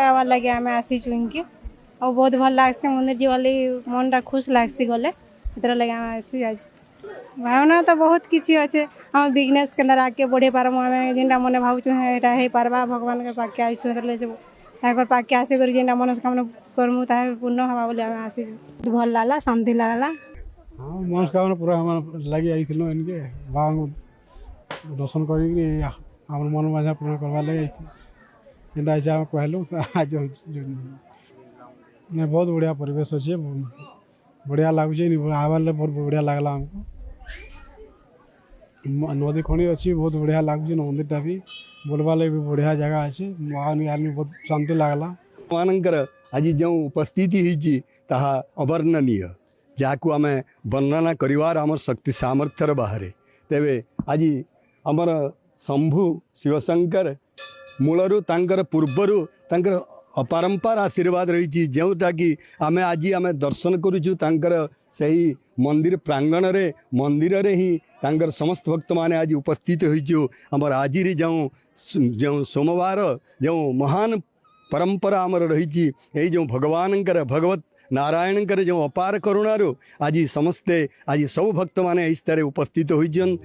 आवार लगे आम आसीचु इनके और बहुत भल लगसी मंदिर जी गली मनटा खुश लगसी गले इतर लगे आम आसी आज भावना तो बहुत किसी अच्छे हम बिजनेस के अंदर आगे बढ़े पारमु आम जेनटा मन भावुँ यहाँ हो पार्बा भगवान के पाके आसू सब पाके आसिक जेनटा मनस्कामना करमु तार पूर्ण हवा बोली आम आसी भल लगला शांति लगला। हाँ मनस्कामना पूरा हम लगी आई इनके बाबा दर्शन कर मन मजा पूर्ण करवा लगे जेनटा कहलु आज बहुत बढ़िया परिवेश अच्छे बढ़िया लगुच आवार बहुत बढ़िया लगला हमको नदी खड़ी अच्छी बहुत बढ़िया लगुच मंदिरटा भी बोलवा लगे भी बढ़िया जगह अच्छे आदमी बहुत शांति लगला मानकर आज जो उपस्थिति होती ताहा अवर्णनीय जहाँ आम वर्णना करिवार आमर शक्ति सामर्थ्यर बाहर तेरे आज आमर शंभु शिवशंकर मूलरू तांकर पूर्वरू तांकर अपरंपार आशीर्वाद रही जोटा कि आम आज आम दर्शन करुचु तांकर सही मंदिर प्रांगण रे मंदिर रे ही तांकर समस्त भक्त माने आज उपस्थित होइछु हमर आज जो जो सोमवार जो महान परंपरा आमर रही यही जो भगवानकर भगवत नारायणकर जो अपार करुणारू आज समस्ते आज सब भक्त माने इस तरह उपस्थित होइछन।